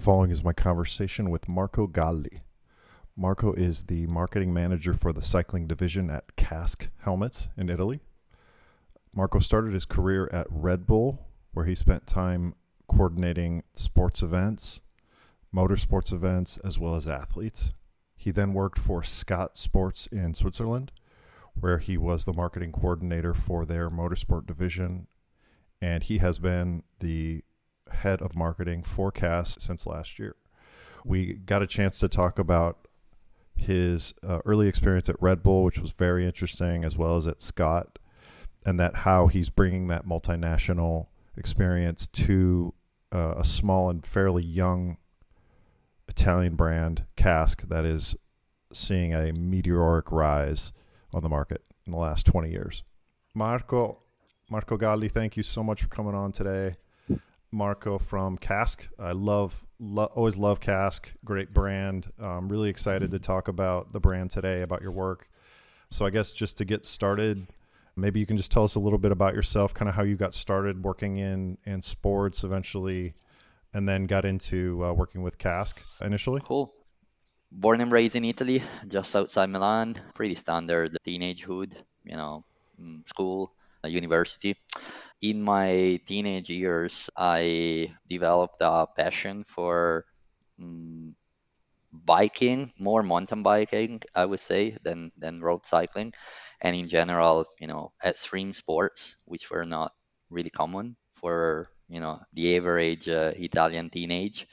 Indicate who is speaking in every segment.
Speaker 1: following is my conversation with Marco Galli. Marco is the marketing manager for the cycling division at Kask Helmets in Italy. Marco started his career at Red Bull, where he spent time coordinating sports events, motorsports events, as well as athletes. He then worked for Scott Sports in Switzerland, where he was the marketing coordinator for their motorsport division, and he has been the head of marketing for Kask since last year. We got a chance to talk about his early experience at Red Bull, which was very interesting, as well as at Scott, and that how he's bringing that multinational experience to a small and fairly young Italian brand, Kask, that is seeing a meteoric rise on the market in the last 20 years. Marco Galli, thank you so much for coming on today. Marco from Kask. I always love Kask. Great brand. I'm really excited to talk about the brand today, about your work. So I guess just to get started, maybe you can just tell us a little bit about yourself, kind of how you got started working in sports eventually, and then got into working with Kask initially.
Speaker 2: Cool. Born and raised in Italy, just outside Milan. Pretty standard teenagehood, school, university. In my teenage years, I developed a passion for biking, more mountain biking, I would say, than road cycling, and in general, extreme sports, which were not really common for the average Italian teenage.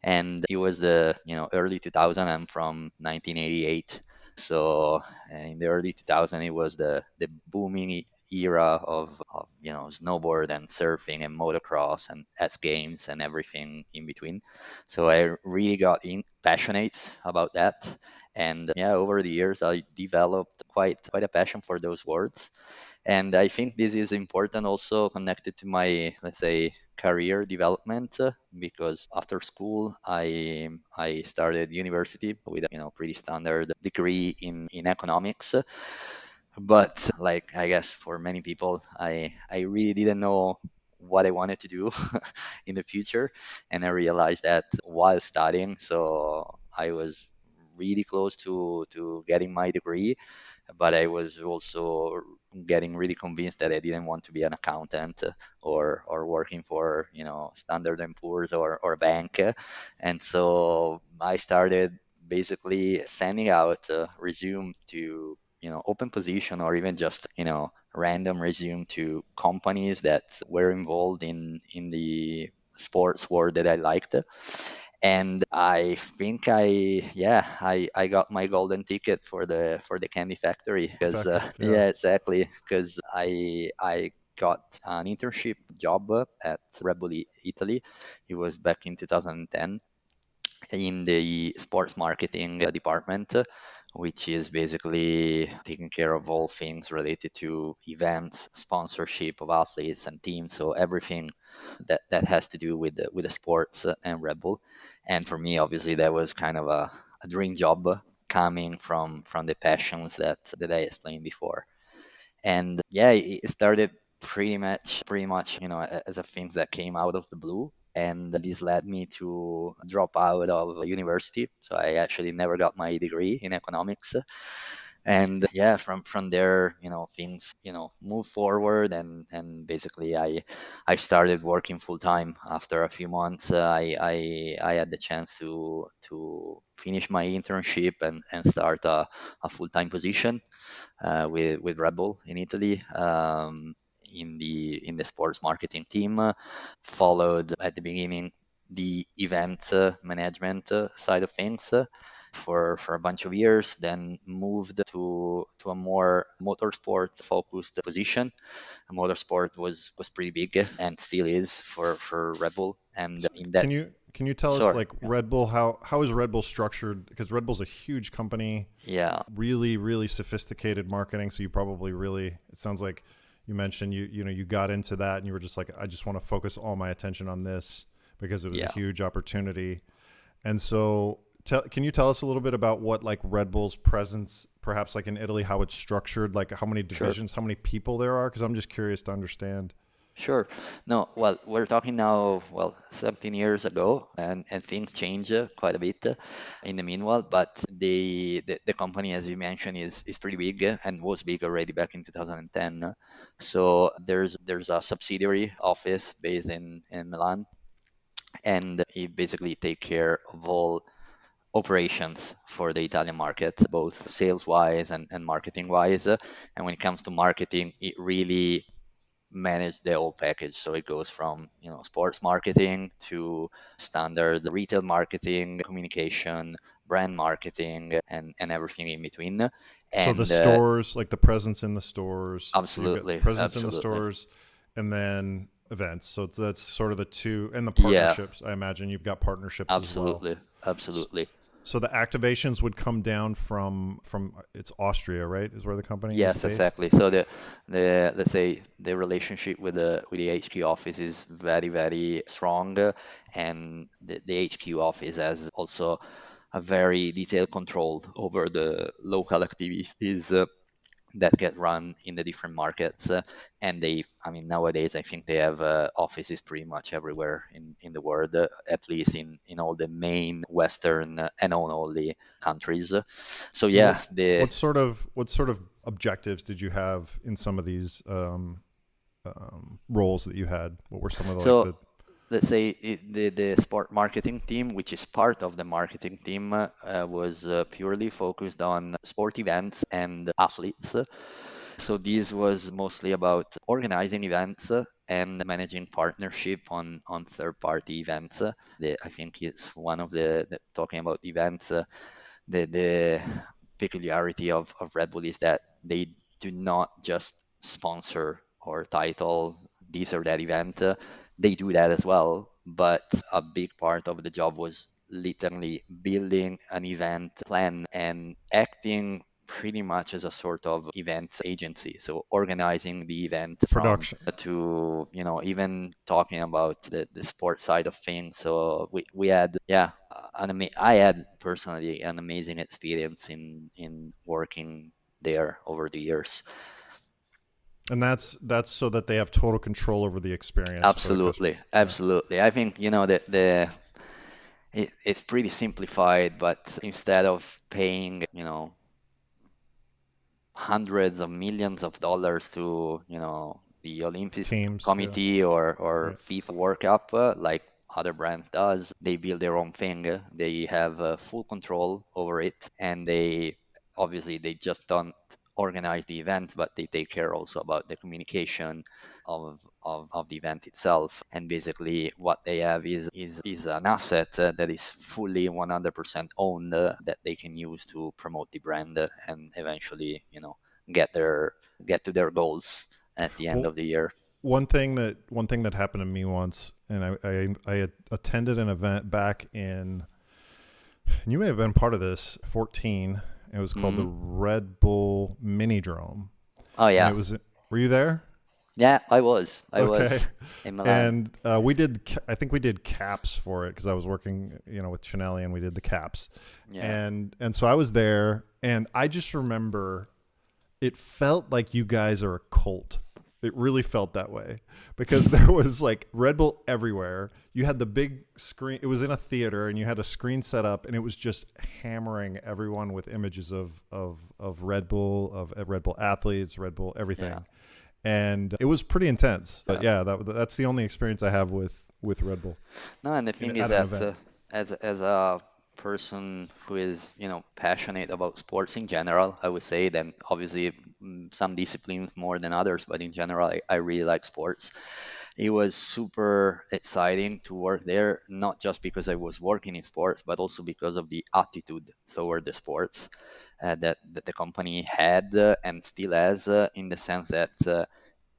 Speaker 2: And it was the early 2000. I'm from 1988, so in the early 2000 it was the booming era of snowboard and surfing and motocross and X Games and everything in between. So I really got passionate about that, and yeah, over the years I developed quite a passion for those words. And I think this is important also connected to my, let's say, career development, because after school I started university with a pretty standard degree in economics. But like I guess for many people, I really didn't know what I wanted to do in the future, and I realized that while studying. So I was really close to getting my degree, but I was also getting really convinced that I didn't want to be an accountant, or working for Standard and Poor's or a bank. And so I started basically sending out resume to open position, or even just random resume to companies that were involved in the sports world that I liked. And I think I got my golden ticket for the candy factory, because
Speaker 1: Factory, yeah.
Speaker 2: yeah, exactly, because I got an internship job at Red Bull Italy. It was back in 2010 in the sports marketing department, which is basically taking care of all things related to events, sponsorship of athletes and teams, so everything that has to do with the sports and Red Bull. And for me, obviously, that was kind of a dream job, coming from the passions that I explained before. And yeah, it started pretty much as a thing that came out of the blue, and this led me to drop out of university. So I actually never got my degree in economics. And yeah, from there, things move forward, and basically I started working full time. After a few months, I had the chance to finish my internship and start a full time position with Red Bull in Italy, in the sports marketing team. Followed at the beginning the event management side of things for a bunch of years, then moved to a more motorsport focused position. Motorsport was pretty big and still is for Red Bull, and
Speaker 1: So
Speaker 2: in that.
Speaker 1: can you tell us,
Speaker 2: Sorry.
Speaker 1: like, Red Bull, how is Red Bull structured? Because Red Bull's a huge company,
Speaker 2: Yeah.
Speaker 1: really, really sophisticated marketing. So you probably really, it sounds like you mentioned you got into that and you were just like, I just want to focus all my attention on this because it was a
Speaker 2: Yeah.
Speaker 1: huge opportunity. And so can you tell us a little bit about what, like, Red Bull's presence, perhaps like in Italy, how it's structured, like how many
Speaker 2: Sure.
Speaker 1: divisions, how many people there are? Because I'm just curious to understand.
Speaker 2: Sure. No, well, we're talking now, well, 17 years ago, and things change quite a bit in the meanwhile. But the company, as you mentioned, is pretty big and was big already back in 2010. So there's a subsidiary office based in Milan, and it basically take care of all operations for the Italian market, both sales-wise and marketing-wise. And when it comes to marketing, it really manage the whole package. So it goes from, sports marketing to standard retail marketing, communication, brand marketing, and everything in between.
Speaker 1: So the
Speaker 2: And
Speaker 1: stores, like the presence in the stores. So you've got
Speaker 2: absolutely,
Speaker 1: presence in the
Speaker 2: absolutely.
Speaker 1: stores, and then events. So that's sort of the two, and the
Speaker 2: Yeah,
Speaker 1: partnerships. I imagine you've got partnerships as well.
Speaker 2: absolutely, absolutely.
Speaker 1: So the activations would come down from it's Austria, right? Is where the company is
Speaker 2: Yes,
Speaker 1: based.
Speaker 2: exactly. So the let's say the relationship with the HQ office is very, very strong, and the HQ office has also a very detailed control over the local activities that get run in the different markets. And I mean, nowadays, I think they have offices pretty much everywhere in the world, at least in all the main Western and not only countries. So
Speaker 1: And
Speaker 2: yeah, the
Speaker 1: what sort of objectives did you have in some of these roles that you had? What were some of the, like
Speaker 2: so
Speaker 1: the
Speaker 2: let's say the sport marketing team, which is part of the marketing team, was purely focused on sport events and athletes. So this was mostly about organizing events and managing partnership on third-party events. I think it's one of talking about events. The peculiarity of Red Bull is that they do not just sponsor or title this or that event. They do that as well, but a big part of the job was literally building an event plan and acting pretty much as a sort of event agency. So organizing the event from
Speaker 1: production?
Speaker 2: to, even talking about the sports side of things. So we had, yeah, I had personally an amazing experience in working there over the years.
Speaker 1: And that's so that they have total control over the experience for the customer.
Speaker 2: Absolutely,
Speaker 1: Yeah.
Speaker 2: absolutely. I think, it's pretty simplified, but instead of paying, hundreds of millions of dollars to, the Olympics
Speaker 1: Teams. Yeah.
Speaker 2: committee or
Speaker 1: Right.
Speaker 2: FIFA World Cup, like other brands does. They build their own thing. They have full control over it, and they just don't organize the event, but they take care also about the communication of the event itself. And basically, what they have is an asset that is fully 100% owned, that they can use to promote the brand, and eventually, get their get to their goals at the end
Speaker 1: Well,
Speaker 2: of the year.
Speaker 1: one thing that happened to me once, and I had attended an event back in, and you may have been part of this, 14. It was called the
Speaker 2: Hmm.
Speaker 1: Red Bull Mini Drome,
Speaker 2: Oh
Speaker 1: and
Speaker 2: yeah,
Speaker 1: it was. Were you there?
Speaker 2: yeah. I
Speaker 1: Okay.
Speaker 2: was in Milan.
Speaker 1: And we did. I think we did caps for it because I was working, with Chanelli, and we did the caps,
Speaker 2: Yeah,
Speaker 1: and so I was there, and I just remember it felt like you guys are a cult. It really felt that way because there was like Red Bull everywhere. You had the big screen. It was in a theater, and you had a screen set up, and it was just hammering everyone with images of Red Bull, of Red Bull athletes, Red Bull
Speaker 2: yeah,
Speaker 1: everything, and it was pretty intense. But
Speaker 2: yeah.
Speaker 1: yeah, that's the only experience I have with Red Bull
Speaker 2: No, and the thing is
Speaker 1: at an
Speaker 2: that
Speaker 1: event.
Speaker 2: as a person who is, passionate about sports in general, I would say, then obviously, some disciplines more than others, but in general, I really like sports. It was super exciting to work there, not just because I was working in sports, but also because of the attitude toward the sports that the company had, and still has, in the sense that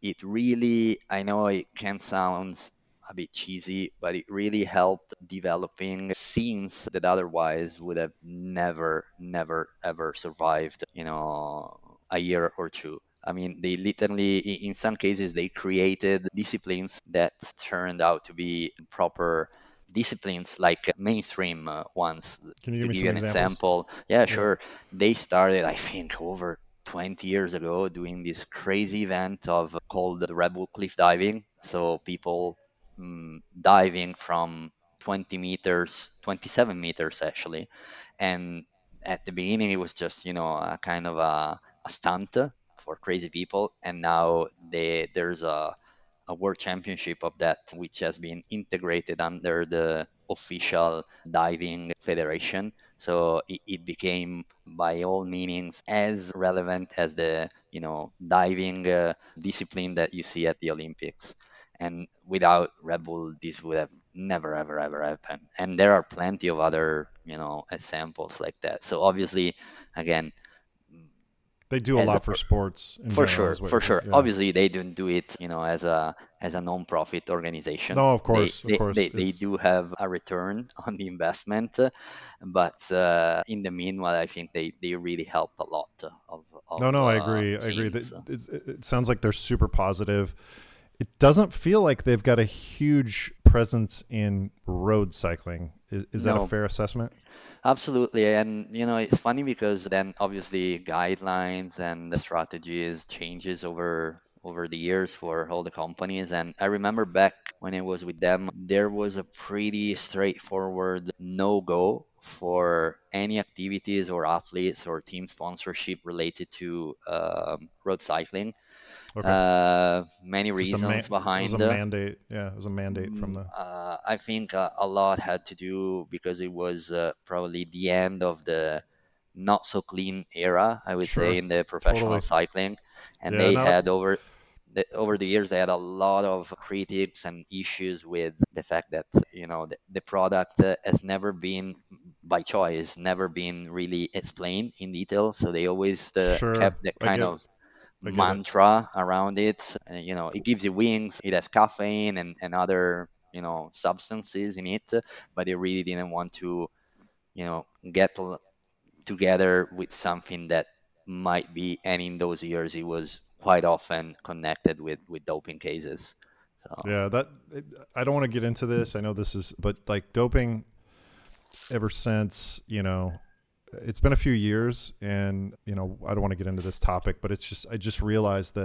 Speaker 2: it really, I know it can sound a bit cheesy, but it really helped developing scenes that otherwise would have never, never, ever survived, a year or two. I mean, they literally, in some cases, they created disciplines that turned out to be proper disciplines, like mainstream ones.
Speaker 1: Can you
Speaker 2: To
Speaker 1: give me
Speaker 2: give
Speaker 1: some
Speaker 2: you an
Speaker 1: examples?
Speaker 2: example, yeah,
Speaker 1: Yeah.
Speaker 2: sure. They started, I think, over 20 years ago doing this crazy event of called the Red Bull Cliff Diving. So people diving from 20 meters, 27 meters actually. And at the beginning, it was just, a kind of a stunt for crazy people. And now there's a world championship of that, which has been integrated under the official diving federation. So it became, by all meanings, as relevant as the diving discipline that you see at the Olympics. And without Red Bull, this would have never, ever, ever happened. And there are plenty of other, examples like that. So obviously, again,
Speaker 1: They do a
Speaker 2: as a
Speaker 1: lot for sports in
Speaker 2: for
Speaker 1: general,
Speaker 2: sure,
Speaker 1: is what
Speaker 2: for
Speaker 1: you're saying.
Speaker 2: sure.
Speaker 1: Yeah.
Speaker 2: Obviously, they don't do it, as a non-profit organization.
Speaker 1: No, of
Speaker 2: They
Speaker 1: course, of
Speaker 2: they
Speaker 1: course.
Speaker 2: they, they
Speaker 1: It's
Speaker 2: do have a return on the investment, but in the meanwhile, I think they really helped a lot
Speaker 1: no,
Speaker 2: of
Speaker 1: no. I agree. I agree. That
Speaker 2: teams.
Speaker 1: it sounds like they're super positive. It doesn't feel like they've got a huge presence in road cycling. Is that a
Speaker 2: No,
Speaker 1: fair assessment?
Speaker 2: absolutely. And it's funny because then obviously guidelines and the strategies changes over the years for all the companies. And I remember back when I was with them, there was a pretty straightforward no-go for any activities or athletes or team sponsorship related to road cycling.
Speaker 1: Okay.
Speaker 2: Many
Speaker 1: Just
Speaker 2: reasons
Speaker 1: it was a
Speaker 2: behind.
Speaker 1: mandate. Yeah, it was a mandate from the.
Speaker 2: I think a lot had to do because it was probably the end of the not so clean era, I would say,
Speaker 1: Sure.
Speaker 2: in the professional
Speaker 1: Totally.
Speaker 2: cycling. And
Speaker 1: Yeah.
Speaker 2: they
Speaker 1: Not.
Speaker 2: had over the years, they had a lot of critics and issues with the fact that, the product has never been by choice, never been really explained in detail. So they always
Speaker 1: Sure.
Speaker 2: kept that
Speaker 1: I
Speaker 2: kind
Speaker 1: get.
Speaker 2: of
Speaker 1: I get it.
Speaker 2: mantra around it. It gives you wings, it has caffeine and other, substances in it, but they really didn't want to, get together with something that might be, and in those years, it was quite often connected with doping cases. So,
Speaker 1: Yeah. I don't want to get into this. I know this is, but like doping, ever since it's been a few years, and I don't want to get into this topic, but it's just I just realized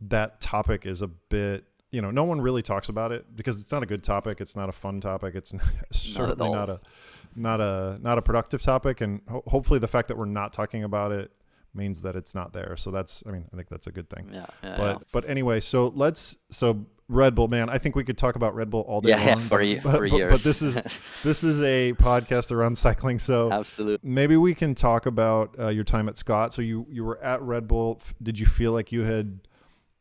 Speaker 1: that topic is a bit no one really talks about it because it's not a good topic, it's not a fun topic, it's
Speaker 2: not at
Speaker 1: certainly
Speaker 2: all.
Speaker 1: not a productive topic, and hopefully the fact that we're not talking about it means that it's not there. So that's, I think that's a good thing.
Speaker 2: Yeah, yeah, yeah.
Speaker 1: But anyway, so Red Bull, man, I think we could talk about Red Bull all day
Speaker 2: Yeah, yeah,
Speaker 1: long,
Speaker 2: for
Speaker 1: but
Speaker 2: for
Speaker 1: this
Speaker 2: years.
Speaker 1: is a podcast around cycling, so
Speaker 2: Absolutely.
Speaker 1: maybe we can talk about your time at Scott. So you were at Red Bull. Did you feel like you had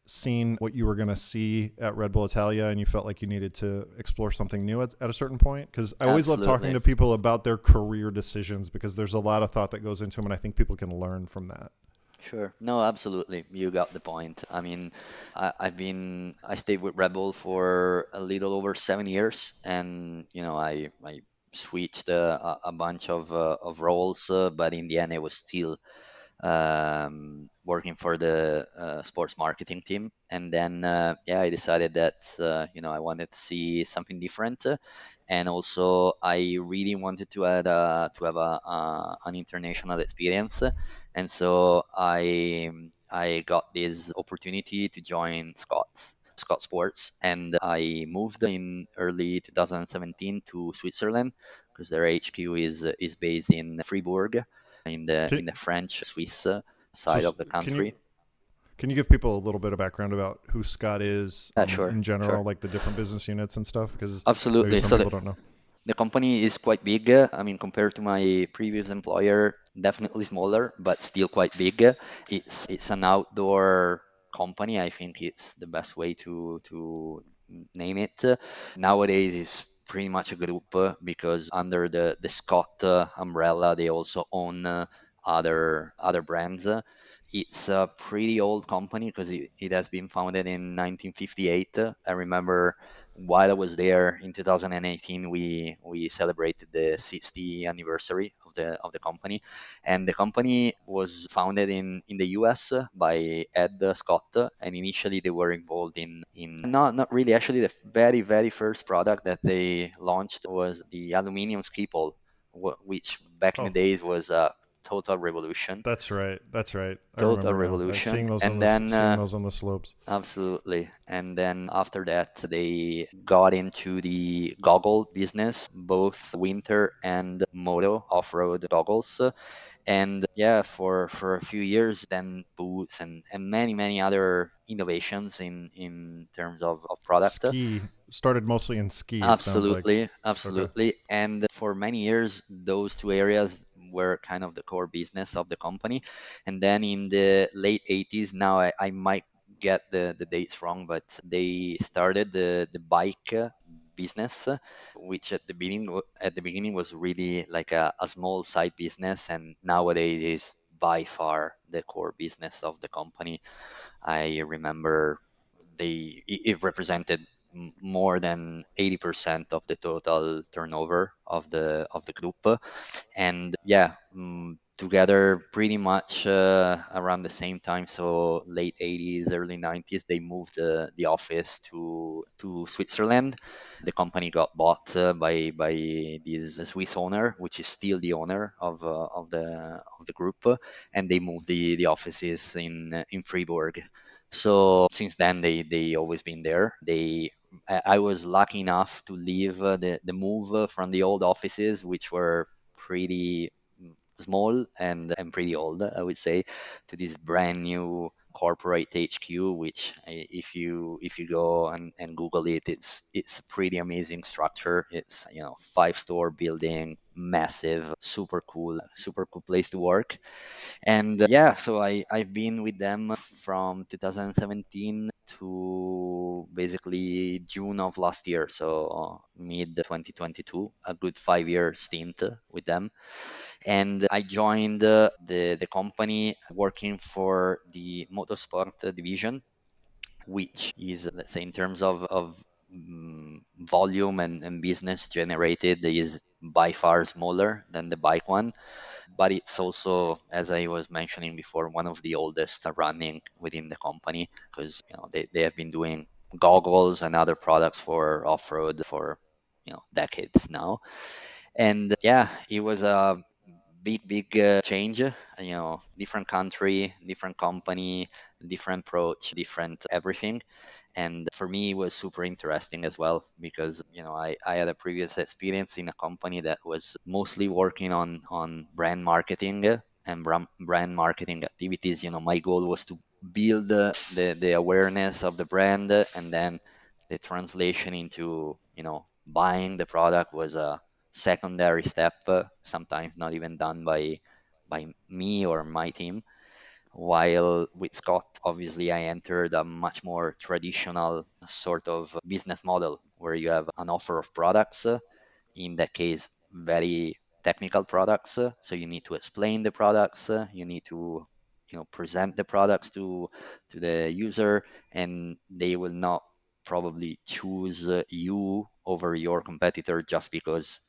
Speaker 1: seen what you were going to see at Red Bull Italia, and you felt like you needed to explore something new at a certain point? Because I always love talking
Speaker 2: Absolutely.
Speaker 1: to people about their career decisions, because there's a lot of thought that goes into them, and I think people can learn from that.
Speaker 2: Sure. No, absolutely. You got the point. I mean, I stayed with Red Bull for a little over 7 years, and I switched a bunch of roles, but in the end, I was still working for the sports marketing team. And then, yeah, I decided that I wanted to see something different, and also I really wanted to have an international experience. And so I got this opportunity to join Scott Sports, and I moved in early 2017 to Switzerland because their HQ is based in Fribourg
Speaker 1: Can,
Speaker 2: in the French Swiss
Speaker 1: so
Speaker 2: side of the
Speaker 1: can you
Speaker 2: country.
Speaker 1: give people a little bit of background about who Scott is,
Speaker 2: Yeah, sure,
Speaker 1: in
Speaker 2: sure.
Speaker 1: general, like the different business units and stuff? Because maybe
Speaker 2: Absolutely.
Speaker 1: some
Speaker 2: So
Speaker 1: people don't know.
Speaker 2: the company is quite big. I mean, compared to my previous employer, definitely smaller, but still quite big. It's an outdoor company. I think it's the best way to name it. Nowadays, it's pretty much a group because under the Scott umbrella, they also own other brands. It's a pretty old company because it has been founded in 1958. I remember while I was there in 2018, we celebrated the 60th anniversary of the company, and the company was founded in the U.S. by Ed Scott, and initially they were involved in not really actually the very first product that they launched was the aluminum ski pole, which back in the
Speaker 1: Oh,
Speaker 2: days was total revolution.
Speaker 1: That's right. That's right. I
Speaker 2: Total
Speaker 1: remember now.
Speaker 2: revolution.
Speaker 1: On
Speaker 2: And
Speaker 1: the
Speaker 2: then
Speaker 1: seeing those on the slopes.
Speaker 2: absolutely. And then after that, they got into the goggle business, both winter and moto off-road goggles. And yeah, for a few years, then boots and many other innovations in terms of product.
Speaker 1: Ski started mostly in ski. It sounds like.
Speaker 2: Absolutely,
Speaker 1: Okay.
Speaker 2: absolutely. And for many years, those two areas were kind of the core business of the company. And then in the late 80s, now I might get the dates wrong, but they started the bike business, which at the beginning was really like a small side business, and nowadays is by far the core business of the company. I remember it represented more than 80% of the total turnover of the group. And yeah, together pretty much around the same time, so late 80s, early 90s, they moved the office to Switzerland. The company got bought by this Swiss owner, which is still the owner of the group, and they moved the offices in Fribourg. So since then, they always been there. I was lucky enough to leave the move from the old offices, which were pretty small and pretty old, I would say, to this brand new corporate HQ, which if you go and Google it, it's a pretty amazing structure. It's, you know, five-store building, massive, super cool place to work. And yeah, so I've been with them from 2017 to basically June of last year, so mid 2022, a good 5 year stint with them. And I joined the company working for the motorsport division, which is, let's say, in terms of volume and business generated, is by far smaller than the bike one, but it's also, as I was mentioning before, one of the oldest running within the company, because you know they have been doing goggles and other products for off-road for, you know, decades now. And yeah, it was a big change. You know, different country, different company, different approach, different everything. And for me, it was super interesting as well because, you know, I had a previous experience in a company that was mostly working on brand marketing and brand marketing activities. You know, my goal was to build the awareness of the brand, and then the translation into, you know, buying the product was a secondary step, sometimes not even done by me or my team. While with Scott, obviously, I entered a much more traditional sort of business model where you have an offer of products, in that case, very technical products. So you need to explain the products, you need to, you know, present the products to the user, and they will not probably choose you over your competitor just because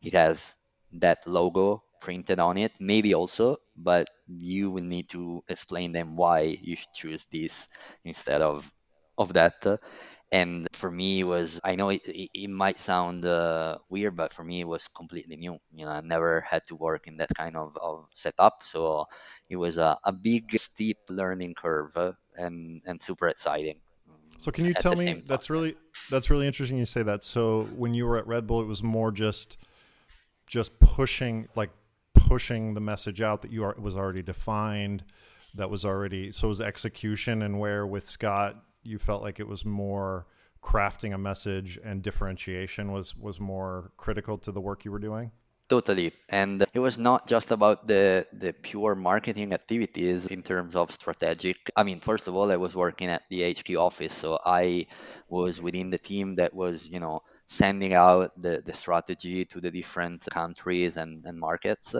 Speaker 2: it has that logo printed on it, maybe also, but you will need to explain them why you should choose this instead of that. And for me, it was, I know it might sound weird, but for me, it was completely new. You know, I never had to work in that kind of setup. So it was a big, steep learning curve and super exciting
Speaker 1: So can you
Speaker 2: at
Speaker 1: tell
Speaker 2: the
Speaker 1: me
Speaker 2: same time.
Speaker 1: that's really interesting you say that. So when you were at Red Bull, it was more just pushing pushing the message out that it was already defined, that was already so it was execution, and where with Scott you felt like it was more crafting a message and differentiation was more critical to the work you were doing.
Speaker 2: Totally. And it was not just about the pure marketing activities in terms of strategic. I mean, first of all, I was working at the HQ office, so I was within the team that was, you know, sending out the strategy to the different countries and markets.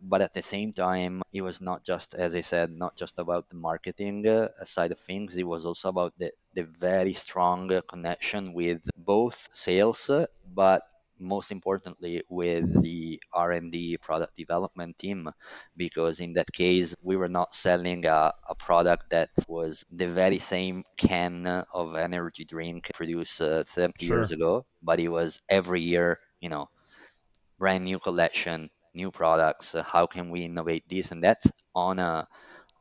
Speaker 2: But at the same time, it was not just, as I said, not just about the marketing side of things. It was also about the very strong connection with both sales, but most importantly with the R&D product development team, because in that case we were not selling a product that was the very same can of energy drink produced 30 years
Speaker 1: Sure.
Speaker 2: ago, but it was every year, you know, brand new collection, new products. How can we innovate this and that on a,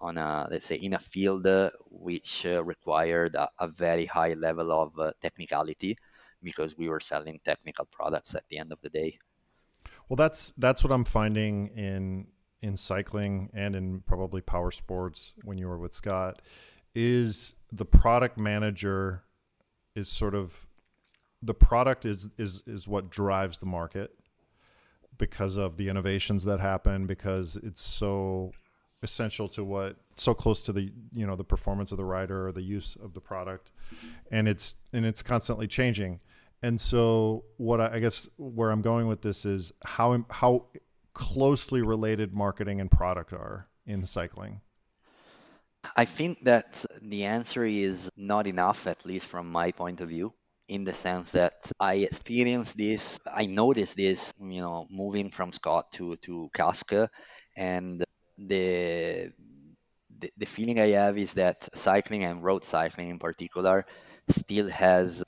Speaker 2: let's say, in a field which required a very high level of technicality, because we were selling technical products at the end of the day.
Speaker 1: Well, that's what I'm finding in cycling and in probably power sports when you were with Scott is the product manager is sort of the product is what drives the market because of the innovations that happen because it's so essential to what so close to the the performance of the rider or the use of the product and it's constantly changing. And so what I guess where I'm going with this is how closely related marketing and product are in cycling.
Speaker 2: I think that the answer is not enough, at least from my point of view, in the sense that I experienced this, I noticed this, moving from Scott to Kask, and the, the feeling I have is that cycling and road cycling in particular still has,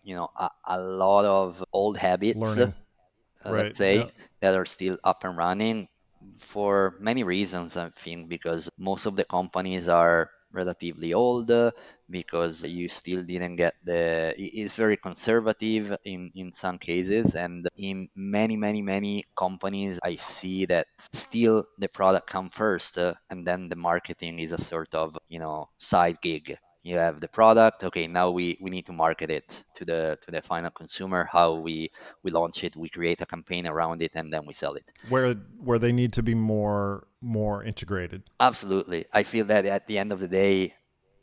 Speaker 2: a lot of old habits,
Speaker 1: Learning, right?
Speaker 2: let's
Speaker 1: Yeah.
Speaker 2: say, that are still up and running for many reasons, I think, because most of the companies are relatively old, because you still didn't get it's very conservative in some cases. And in many, many, many companies, I see that still the product come first, and then the marketing is a sort of, side gig. You have the product, okay, now we need to market it to the final consumer. How we launch it, we create a campaign around it, and then we sell it.
Speaker 1: Where they need to be more integrated.
Speaker 2: Absolutely. I feel that at the end of the day,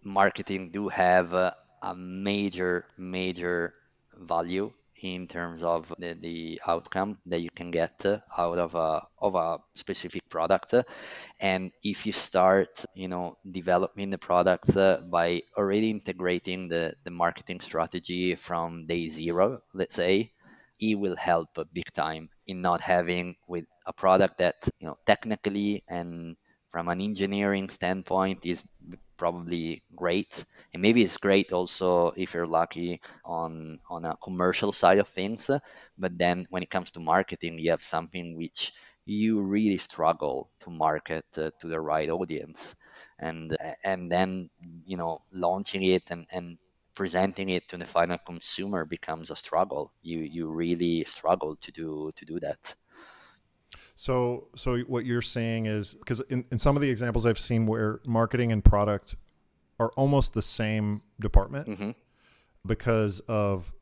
Speaker 2: marketing do have a major, major value in terms of the outcome that you can get out of a specific product. And if you start, developing the product by already integrating the marketing strategy from day zero, let's say, it will help big time in not having with a product that, technically and from an engineering standpoint is probably great. And maybe it's great also if you're lucky on a commercial side of things. But then when it comes to marketing, you have something which you really struggle to market to the right audience, and then launching it and presenting it to the final consumer becomes a struggle. You really struggle to do that.
Speaker 1: So what you're saying is because in some of the examples I've seen where marketing and product are almost the same department
Speaker 2: Hmm.
Speaker 1: because of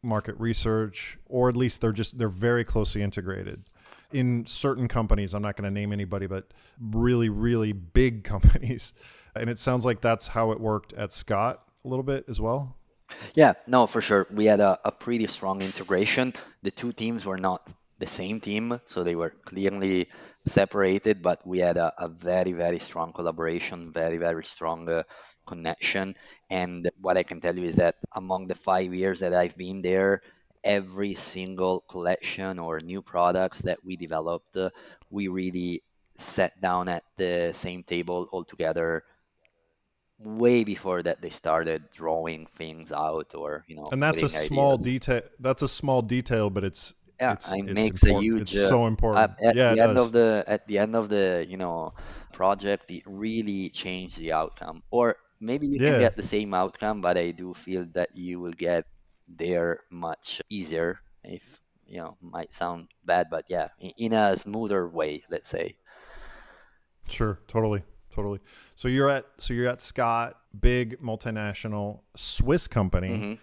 Speaker 1: market research, or at least they're very closely integrated. In certain companies, I'm not going to name anybody, but really, really big companies. And it sounds like that's how it worked at Scott a little bit as well.
Speaker 2: Yeah, no, for sure. We had a pretty strong integration. The two teams were not the same team, so they were clearly separated, but we had a very, very strong collaboration, very, very strong connection. And what I can tell you is that among the 5 years that I've been there, every single collection or new products that we developed, we really sat down at the same table all together way before that they started drawing things out or
Speaker 1: And that's a
Speaker 2: putting
Speaker 1: small
Speaker 2: ideas.
Speaker 1: detail. That's a small detail, but it's
Speaker 2: Yeah,
Speaker 1: it's
Speaker 2: it
Speaker 1: it's
Speaker 2: makes a
Speaker 1: important. It's
Speaker 2: huge
Speaker 1: so important. Yeah, it does.
Speaker 2: at the end of the project, it really changed the outcome. Or maybe you can
Speaker 1: Yeah,
Speaker 2: get the same outcome, but I do feel that you will get there much easier. If might sound bad, but yeah, in a smoother way, let's say.
Speaker 1: sure, totally, totally. So you're at Scott, big multinational Swiss company
Speaker 2: Hmm.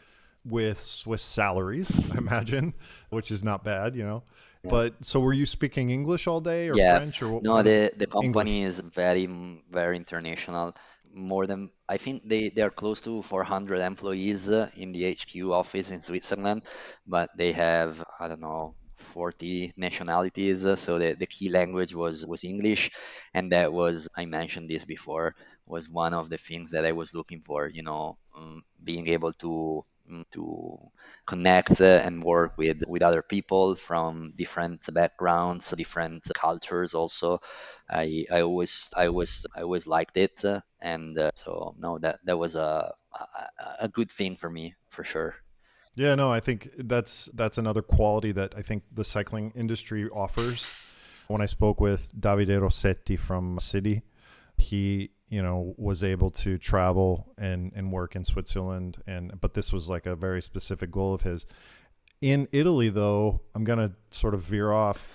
Speaker 1: with Swiss salaries, I imagine, which is not bad.
Speaker 2: Yeah.
Speaker 1: But so were you speaking English all day or
Speaker 2: Yeah,
Speaker 1: French or how
Speaker 2: no,
Speaker 1: did
Speaker 2: the
Speaker 1: English?
Speaker 2: company is very very international. More than I think they are close to 400 employees in the HQ office in Switzerland, but they have, I don't know, 40 nationalities. So the key language was English, and that was, I mentioned this before, was one of the things that I was looking for. Being able to connect and work with other people from different backgrounds, different cultures also. I always liked it, and so no, that was a good thing for me for sure.
Speaker 1: Yeah, no, I think that's another quality that I think the cycling industry offers When I spoke with Davide Rossetti from City, he, was able to travel and work in Switzerland, but this was like a very specific goal of his. In Italy, though, I'm gonna sort of veer off.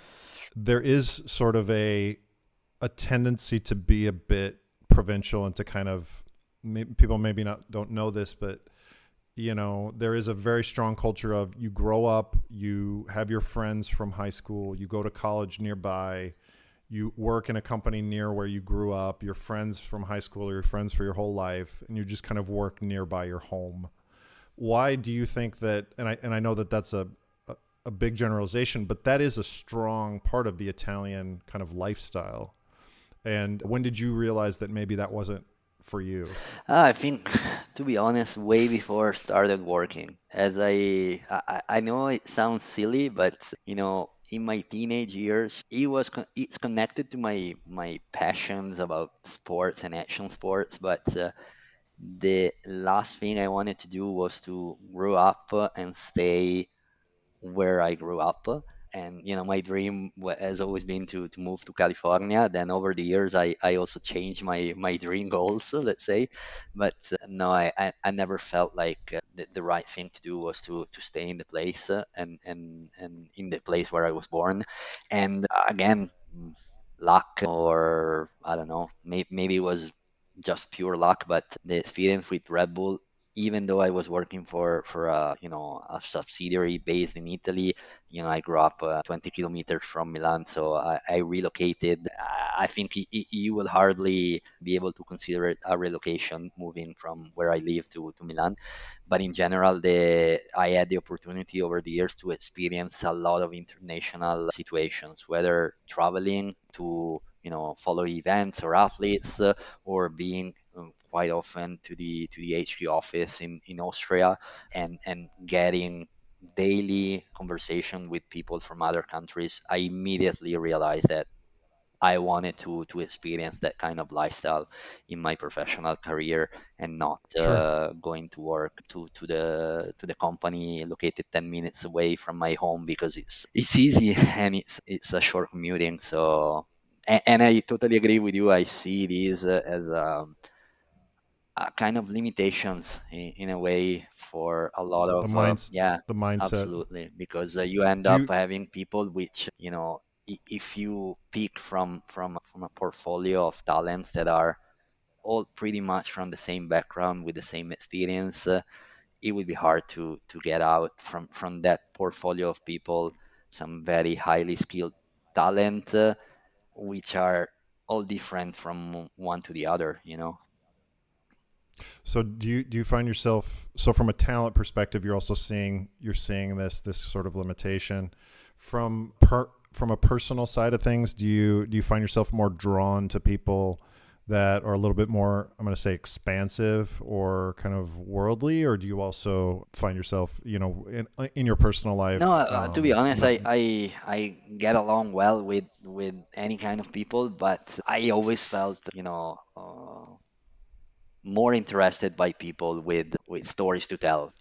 Speaker 1: There is sort of a tendency to be a bit provincial and to kind of, people maybe not don't know this, but there is a very strong culture of, you grow up, you have your friends from high school, you go to college nearby, you work in a company near where you grew up, your friends from high school are your friends for your whole life, and you just kind of work nearby your home. Why do you think that, and I know that that's a big generalization, but that is a strong part of the Italian kind of lifestyle. And when did you realize that maybe that wasn't for you?
Speaker 2: I think, to be honest, way before I started working, as I know it sounds silly, but in my teenage years, it's connected to my passions about sports and action sports. But the last thing I wanted to do was to grow up and stay where I grew up. And my dream has always been to move to California. Then over the years, I also changed my dream goals, let's say. But no, I never felt like the right thing to do was to stay in the place and in the place where I was born. And again, luck, or I don't know, maybe it was just pure luck. But the experience with Red Bull, even though I was working for a subsidiary based in Italy, I grew up 20 kilometers from Milan, so I relocated. I think you will hardly be able to consider it a relocation, moving from where I live to Milan. But in general, I had the opportunity over the years to experience a lot of international situations, whether traveling to follow events or athletes, or being quite often to the HQ office in Austria, and getting daily conversation with people from other countries. I immediately realized that I wanted to experience that kind of lifestyle in my professional career, and not
Speaker 1: Sure.
Speaker 2: going to work to the company located 10 minutes away from my home, because it's easy and it's a short commuting. So, and I totally agree with you. I see these as kind of limitations in a way for a lot
Speaker 1: The
Speaker 2: of
Speaker 1: minds,
Speaker 2: yeah,
Speaker 1: the mindset.
Speaker 2: absolutely, because you end
Speaker 1: Do
Speaker 2: up
Speaker 1: you?
Speaker 2: having people which if you pick from a portfolio of talents that are all pretty much from the same background with the same experience, it would be hard to get out from that portfolio of people some very highly skilled talent, which are all different from one to the other.
Speaker 1: So do you find yourself, so from a talent perspective, you're seeing this sort of limitation from a personal side of things? Do you find yourself more drawn to people that are a little bit more, I'm going to say, expansive or kind of worldly, or do you also find yourself, in your personal
Speaker 2: No,
Speaker 1: life,
Speaker 2: to be honest,
Speaker 1: not?
Speaker 2: I get along well with any kind of people, but I always felt, more interested by people with stories to tell,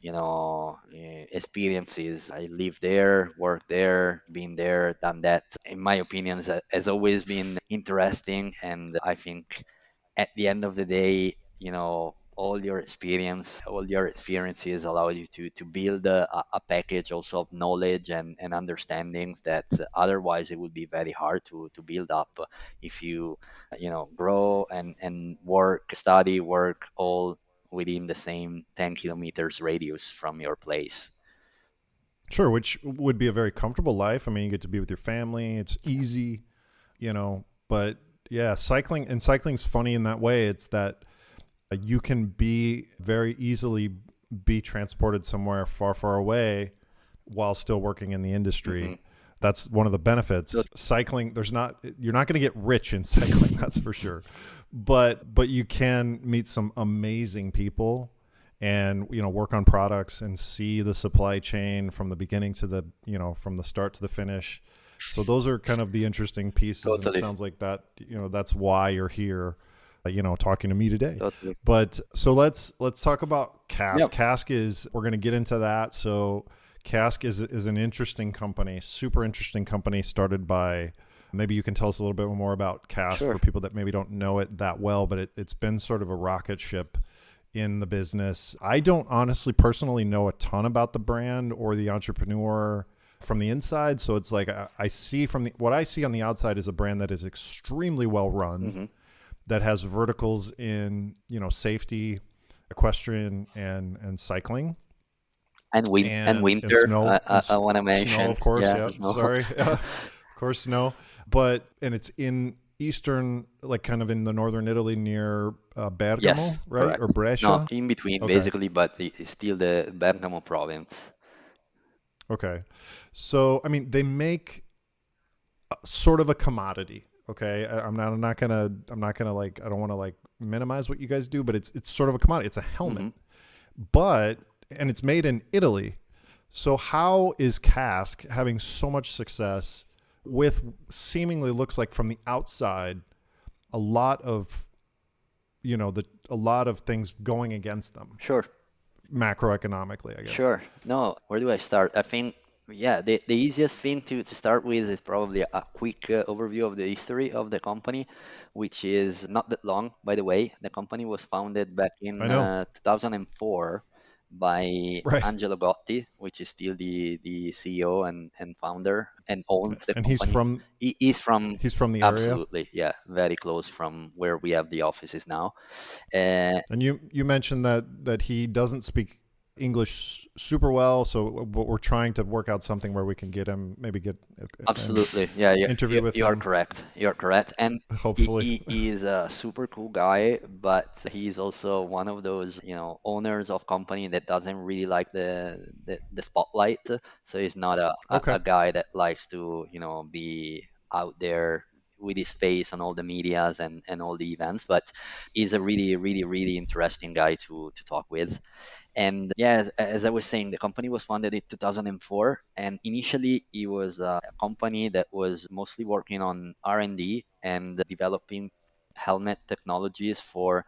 Speaker 2: experiences. I live there, work there, been there, done that. In my opinion, has always been interesting, and I think at the end of the day, all your experiences allow you to build a package also of knowledge and understandings that otherwise it would be very hard to build up if you grow and study, work all within the same 10 kilometers radius from your place.
Speaker 1: Sure, which would be a very comfortable life. I mean, you get to be with your family. It's easy, but yeah, cycling's funny in that way. It's that you can be very easily be transported somewhere far, far away while still working in the
Speaker 2: Hmm.
Speaker 1: industry. That's one of the benefits. Cycling, you're not going to get rich in cycling, that's for sure. But you can meet some amazing people and work on products and see the supply chain from the beginning to from the start to the finish. So those are kind of the interesting pieces, and it
Speaker 2: Totally,
Speaker 1: sounds like that's why you're here, talking to me today.
Speaker 2: totally.
Speaker 1: But so let's talk about
Speaker 2: Yep.
Speaker 1: Kask. Kask is, we're going to get into that. So Kask is an interesting company, super interesting company, started by Maybe you can tell us a little bit more about Kask
Speaker 2: Sure.
Speaker 1: for people that maybe don't know it that well, but it's been sort of a rocket ship in the business. I don't honestly personally know a ton about the brand or the entrepreneur from the inside. So it's like I see from the what I see on the outside is a brand that is extremely well run,
Speaker 2: Hmm.
Speaker 1: that has verticals in, safety, equestrian and cycling
Speaker 2: And
Speaker 1: and
Speaker 2: winter,
Speaker 1: snow
Speaker 2: I want to
Speaker 1: snow,
Speaker 2: mention,
Speaker 1: of course.
Speaker 2: yeah,
Speaker 1: Yeah,
Speaker 2: snow.
Speaker 1: sorry. Of course, snow. But and it's in eastern, like kind of in the northern Italy near Bergamo,
Speaker 2: Yes,
Speaker 1: right? Or
Speaker 2: correct. No,
Speaker 1: Brescia.
Speaker 2: in between
Speaker 1: Okay.
Speaker 2: basically, but it's still the Bergamo province.
Speaker 1: Okay. So I mean, they make sort of a commodity. Okay. I'm not gonna like I don't want to like minimize what you guys do, but it's sort of a commodity. It's a helmet,
Speaker 2: Hmm.
Speaker 1: but and it's made in Italy. So how is Kask having so much success with seemingly looks like from the outside a lot of a lot of things going against them
Speaker 2: Sure.
Speaker 1: macroeconomically, I guess.
Speaker 2: Sure. No, where do I start? I think, yeah, the easiest thing to start with is probably a quick overview of the history of the company, which is not that long, by the way. The company was founded back
Speaker 1: I
Speaker 2: in
Speaker 1: know.
Speaker 2: 2004 by
Speaker 1: Right.
Speaker 2: Angelo Gotti, which is still the CEO and founder and owns the
Speaker 1: And
Speaker 2: company. He is from,
Speaker 1: he's from the area.
Speaker 2: absolutely, yeah, very close from where we have the offices now. Uh,
Speaker 1: And you mentioned that he doesn't speak English super well, so but we're trying to work out something where we can get him maybe get an
Speaker 2: Absolutely. Yeah,
Speaker 1: interview with
Speaker 2: you are
Speaker 1: him
Speaker 2: correct. You are correct. And
Speaker 1: hopefully.
Speaker 2: he is a super cool guy, but he's also one of those, owners of company that doesn't really like the spotlight. So he's not
Speaker 1: Okay.
Speaker 2: a guy that likes to, be out there with his face on all the medias and all the events, but he's a really, really, really interesting guy to talk with. And yeah, as I was saying, the company was founded in 2004, and initially it was a company that was mostly working on R&D and developing helmet technologies for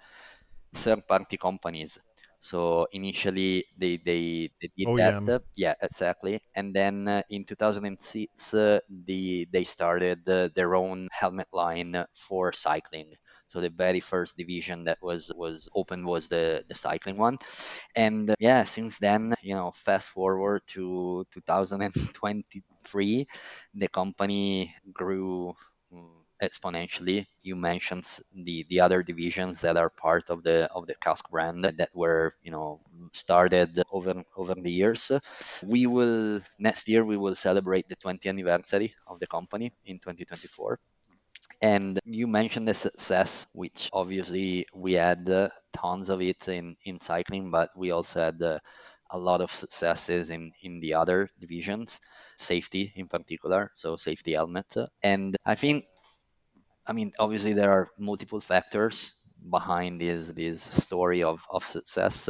Speaker 2: third-party companies. So initially they did that,
Speaker 1: OEM.
Speaker 2: yeah, exactly. And then in 2006 they started their own helmet line for cycling. So the very first division that was opened was the cycling one. And yeah, since then, fast forward to 2023, the company grew exponentially. You mentioned the other divisions that are part of the Kask brand that were, started over the years. We will next year we will celebrate the 20th anniversary of the company in 2024. And you mentioned the success, which obviously we had tons of it in cycling, but we also had a lot of successes in the other divisions, safety in particular, so safety helmet. And I mean, obviously there are multiple factors behind this story of success,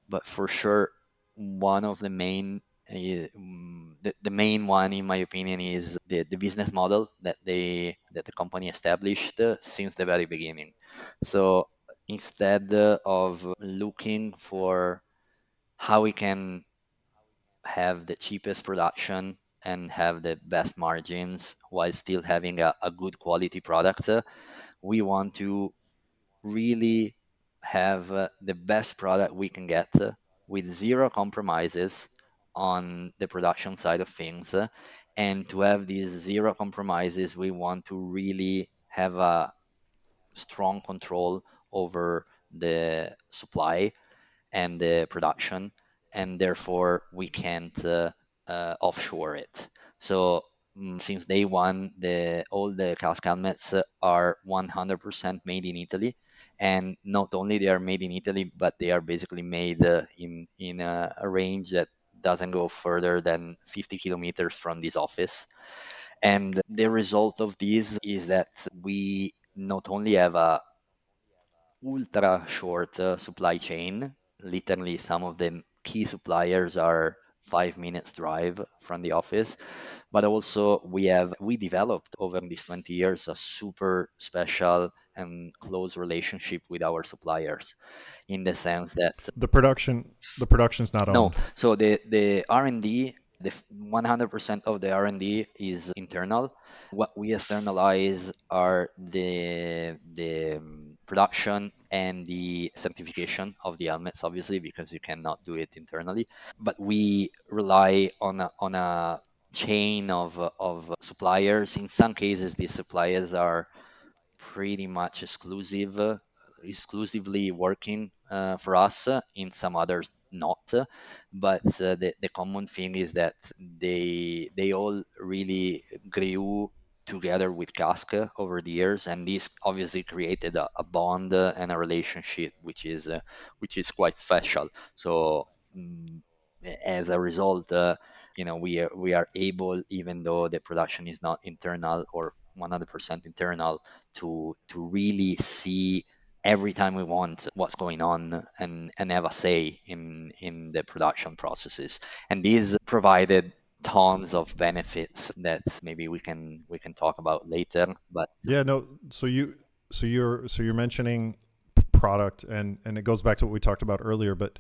Speaker 2: but for sure one of the main the main one in my opinion is the business model that the company established since the very beginning. So instead of looking for how we can have the cheapest production and have the best margins while still having a good quality product, we want to really have the best product we can get with zero compromises on the production side of things. And to have these zero compromises, we want to really have a strong control over the supply and the production, and therefore we can't offshore it. So since day one, the all the Kask helmets are 100% made in Italy, and not only they are made in Italy, but they are basically made in a range that doesn't go further than 50 kilometers from this office. And the result of this is that we not only have a ultra short supply chain. Literally, some of the key suppliers are 5 minutes drive from the office. But also, we developed over these 20 years a super special and close relationship with our suppliers, in the sense that
Speaker 1: The production's not
Speaker 2: no,
Speaker 1: owned.
Speaker 2: so the R&D. 100% of the R&D is internal. What we externalize are the production and the certification of the helmets, obviously, because you cannot do it internally. But we rely on a chain of suppliers. In some cases, these suppliers are pretty much exclusively working for us. In some others, not. But the common thing is that they all really grew together with Kask over the years, and this obviously created a bond and a relationship which is quite special. So mm, as a result, we are able, even though the production is not internal or 100% internal, to really see every time we want what's going on and have a say in the production processes. And these provided tons of benefits that maybe we can talk about later. But
Speaker 1: Yeah, no. So you're mentioning product, and it goes back to what we talked about earlier. But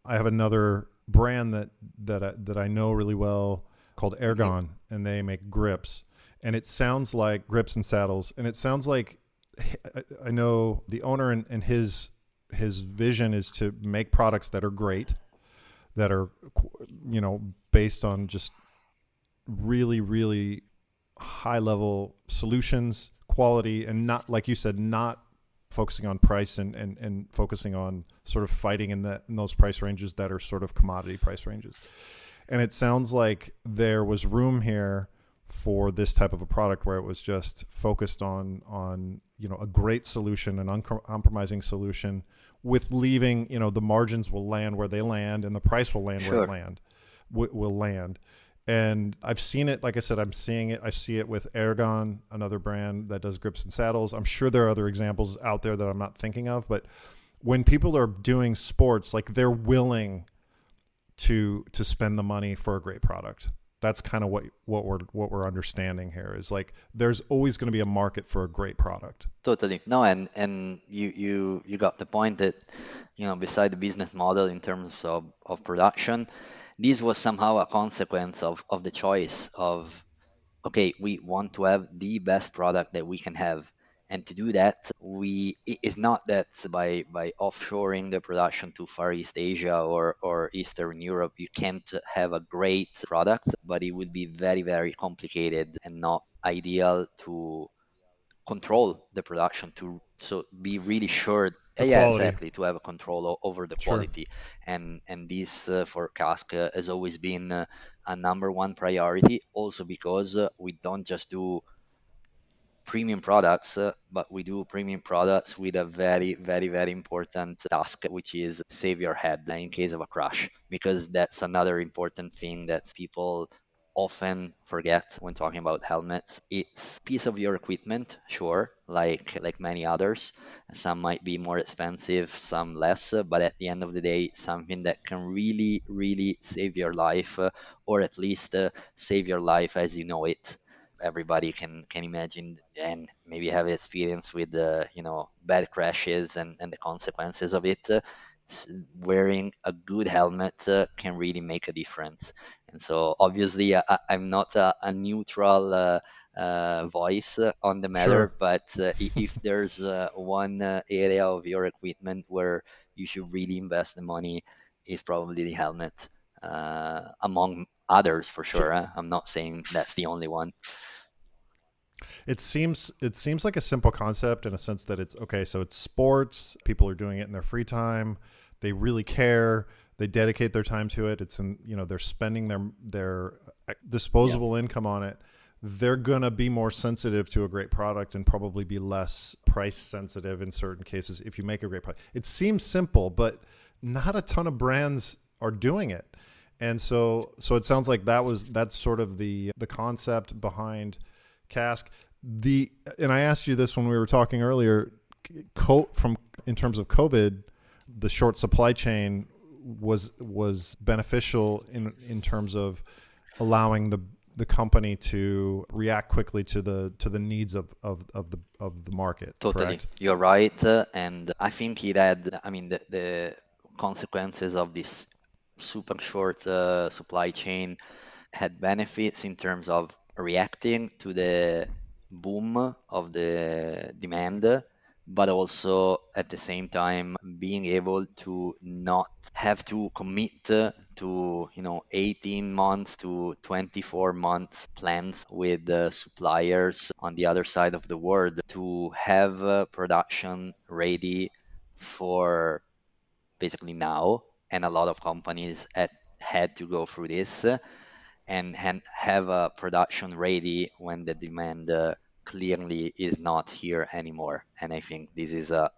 Speaker 1: I have another brand that I know really well called
Speaker 2: mhm,
Speaker 1: Ergon, and they make grips. And it sounds like grips and saddles, and it sounds like I know the owner, and his vision is to make products that are great, that are based on just really really high level solutions, quality, and not, like you said, not focusing on price, and focusing on sort of fighting in those price ranges that are sort of commodity price ranges. And it sounds like there was room here for this type of a product where it was just focused on a great solution, an uncompromising solution, with leaving, the margins will land where they land, and the price will land where it
Speaker 2: sure.
Speaker 1: land will land. And I've seen it, like I said, I'm seeing it. I see it with Aragon, another brand that does grips and saddles. I'm sure there are other examples out there that I'm not thinking of, but when people are doing sports, like, they're willing to spend the money for a great product. That's kind of what we're understanding here, is like there's always going to be a market for a great product.
Speaker 2: Totally. No, and you got the point that, beside the business model in terms of production, this was somehow a consequence of the choice of, okay, we want to have the best product that we can have. And to do that, it's not that by offshoring the production to Far East Asia or Eastern Europe, you can't have a great product, but it would be very, very complicated and not ideal to control the production, to so be really sure.
Speaker 1: The
Speaker 2: Yeah,
Speaker 1: quality.
Speaker 2: exactly, to have a control over the
Speaker 1: Sure.
Speaker 2: quality. And this, for Cask, has always been a number one priority, also because we don't just do premium products, but we do premium products with a very, very, very important task, which is save your head in case of a crash, because that's another important thing that people often forget when talking about helmets. It's piece of your equipment, sure, like many others. Some might be more expensive, some less, but at the end of the day, something that can really, really save your life, or at least save your life as you know it. Everybody can imagine and maybe have experience with the bad crashes and the consequences of it. Wearing a good helmet can really make a difference. And so obviously I'm not a neutral voice on the matter,
Speaker 1: Sure.
Speaker 2: but if there's one area of your equipment where you should really invest the money, is probably the helmet, among others for
Speaker 1: So
Speaker 2: sure. I'm not saying that's the only one.
Speaker 1: it seems like a simple concept, in a sense that it's okay. So it's sports. People are doing it in their free time. They really care. They dedicate their time to it. They're spending their
Speaker 2: Yeah,
Speaker 1: disposable income on it. They're gonna be more sensitive to a great product, and probably be less price sensitive in certain cases if you make a great product. It seems simple, but not a ton of brands are doing it. And so it sounds like that's sort of the concept behind Cask. And I asked you this when we were talking earlier. From in terms of COVID, the short supply chain was beneficial in terms of allowing the company to react quickly to the needs of the market.
Speaker 2: totally.
Speaker 1: Correct.
Speaker 2: You're right. And I think it had, I mean, the consequences of this super short supply chain. had benefits in terms of reacting to the boom of the demand, but also at the same time being able to not have to commit to 18 months to 24 months plans with suppliers on the other side of the world to have production ready for basically now. And a lot of companies had to go through this and have a production ready when the demand clearly is not here anymore. And I think this is a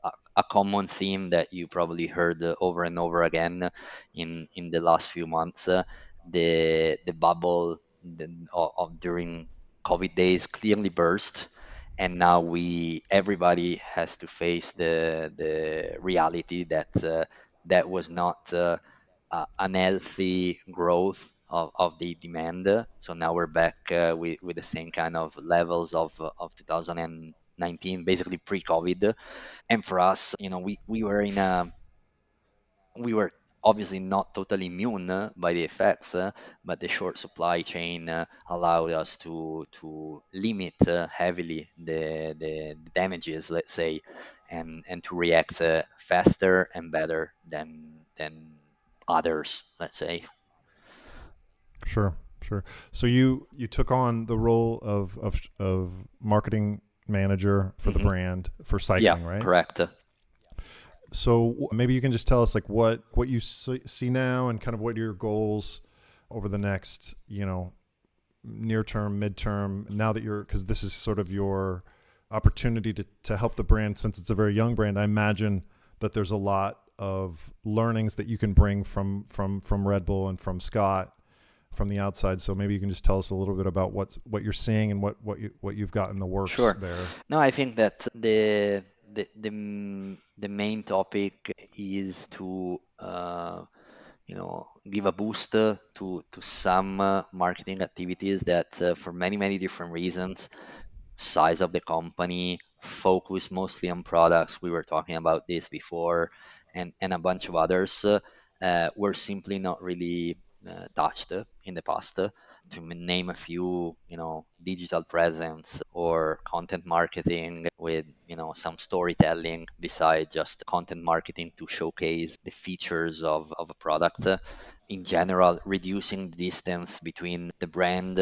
Speaker 2: common theme that you probably heard over and over again in the last few months. The bubble of during COVID days clearly burst, and now we everybody has to face the reality that that was not unhealthy growth of the demand. So now we're back with the same kind of levels of 2019, basically pre-COVID. And for us, we were obviously not totally immune by the effects, but the short supply chain allowed us to limit heavily the damages, let's say, and to react faster and better than others, let's say.
Speaker 1: Sure, sure. So you took on the role of marketing manager for the
Speaker 2: Hmm.
Speaker 1: brand for
Speaker 2: Yeah,
Speaker 1: cycling, right?
Speaker 2: correct.
Speaker 1: So maybe you can just tell us like what you see now and kind of what your goals over the next, near term, midterm, now that you're, because this is sort of your opportunity to help the brand since it's a very young brand. I imagine that there's a lot of learnings that you can bring from Red Bull and from Scott from the outside. So maybe you can just tell us a little bit about what you're seeing and what you've got in the works
Speaker 2: Sure.
Speaker 1: there.
Speaker 2: No, I think that the main topic is to give a boost to some marketing activities that for many different reasons, size of the company, focus mostly on products. We were talking about this before, and a bunch of others were simply not really touched in the past. To name a few, digital presence or content marketing with, some storytelling beside just content marketing to showcase the features of a product. In general, reducing the distance between the brand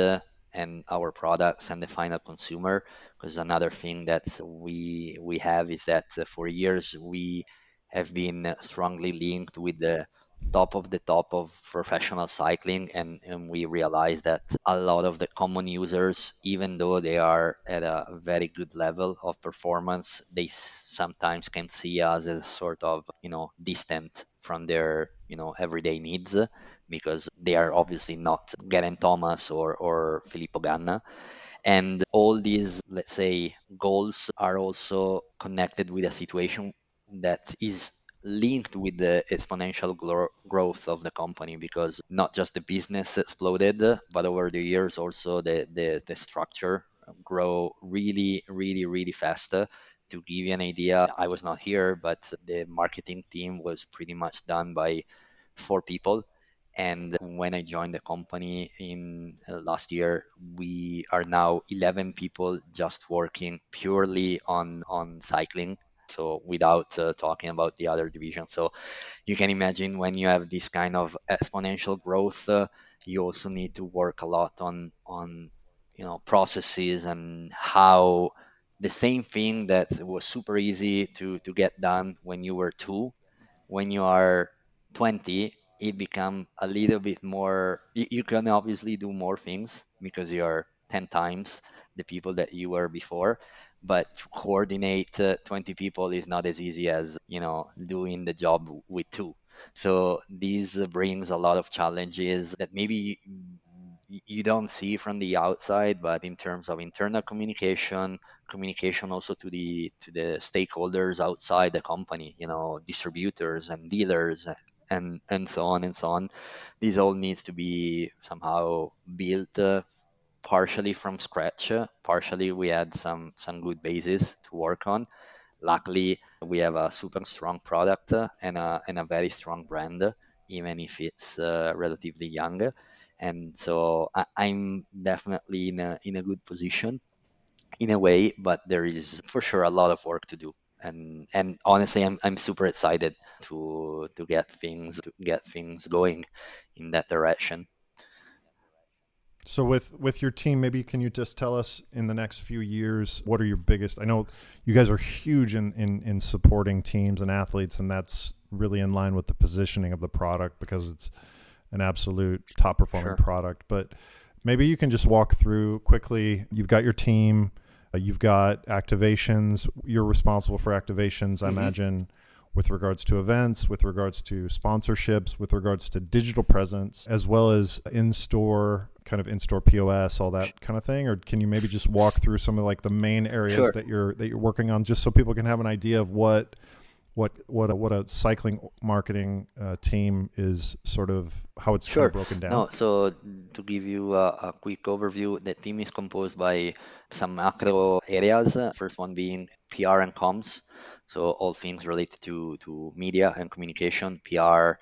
Speaker 2: and our products and the final consumer. Because another thing that we have is that for years we have been strongly linked with the top of the top of professional cycling, and we realize that a lot of the common users, even though they are at a very good level of performance, they sometimes can see us as sort of distant from their everyday needs, because they are obviously not Geraint Thomas or Filippo Ganna. And all these, let's say, goals are also connected with a situation that is linked with the exponential growth of the company, because not just the business exploded, but over the years also the structure grow really fast. To give you an idea, I was not here, but the marketing team was pretty much done by 4 people. And when I joined the company in last year, we are now 11 people just working purely on cycling. So without talking about the other divisions. So you can imagine when you have this kind of exponential growth, you also need to work a lot on processes and how the same thing that was super easy to get done when you were two, when you are 20, it become a little bit more. You can obviously do more things because you're 10 times the people that you were before, but to coordinate 20 people is not as easy as doing the job with two. So this brings a lot of challenges that maybe you don't see from the outside, but in terms of internal communication also to the stakeholders outside the company, distributors and dealers and so on and so on. This all needs to be somehow built partially from scratch. Partially we had some good basis to work on. Luckily, we have a super strong product and a very strong brand, even if it's relatively young. And so I'm definitely in a good position in a way, but there is for sure a lot of work to do. And honestly, I'm super excited to get things going in that direction.
Speaker 1: So with your team, maybe can you just tell us in the next few years what are your biggest? I know you guys are huge in supporting teams and athletes, and that's really in line with the positioning of the product because it's an absolute top performing
Speaker 2: Sure.
Speaker 1: product. But maybe you can just walk through quickly. You've got your team, you've got activations. You're responsible for activations, I
Speaker 2: Hmm.
Speaker 1: imagine, with regards to events, with regards to sponsorships, with regards to digital presence, as well as in-store, kind of in-store POS, all that kind of thing? Or can you maybe just walk through some of like the main areas
Speaker 2: Sure.
Speaker 1: that you're working on, just so people can have an idea of what a cycling marketing team is, sort of how it's kind of
Speaker 2: Sure.
Speaker 1: broken down?
Speaker 2: No, so to give you a quick overview, the team is composed by some macro areas. First one being PR and comms, so all things related to media and communication, PR.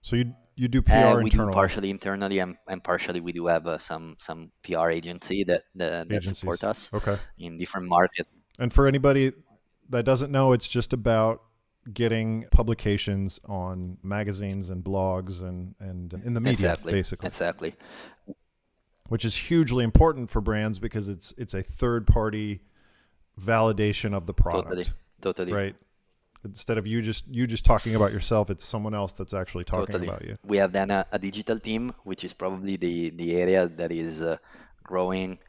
Speaker 1: So you do PR
Speaker 2: We do
Speaker 1: internally,
Speaker 2: partially internally, and partially we do have some PR agency that support
Speaker 1: agencies.
Speaker 2: us
Speaker 1: Okay.
Speaker 2: in different markets.
Speaker 1: And for anybody that doesn't know, it's just about getting publications on magazines and blogs and in the media,
Speaker 2: Exactly,
Speaker 1: basically,
Speaker 2: exactly,
Speaker 1: which is hugely important for brands because it's a third party validation of the
Speaker 2: totally,
Speaker 1: product,
Speaker 2: totally.
Speaker 1: right? Instead of you just talking about yourself, it's someone else that's actually talking
Speaker 2: Totally.
Speaker 1: about you.
Speaker 2: We have then a digital team, which is probably the area that is growing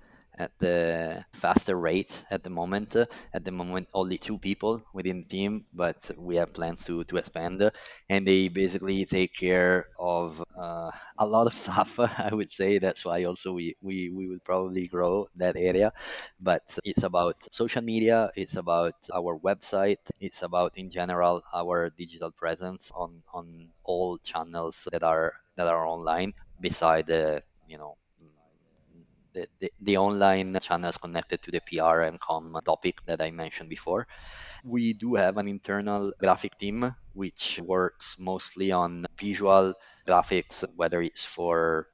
Speaker 2: at the faster rate at the moment. At the moment, only two people within the team, but we have plans to expand. And they basically take care of a lot of stuff. I would say that's why also we will probably grow that area. But it's about social media, it's about our website, it's about in general our digital presence on all channels that are online beside the online channels connected to the PR and com topic that I mentioned before. We do have an internal graphic team which works mostly on visual graphics, whether it's for,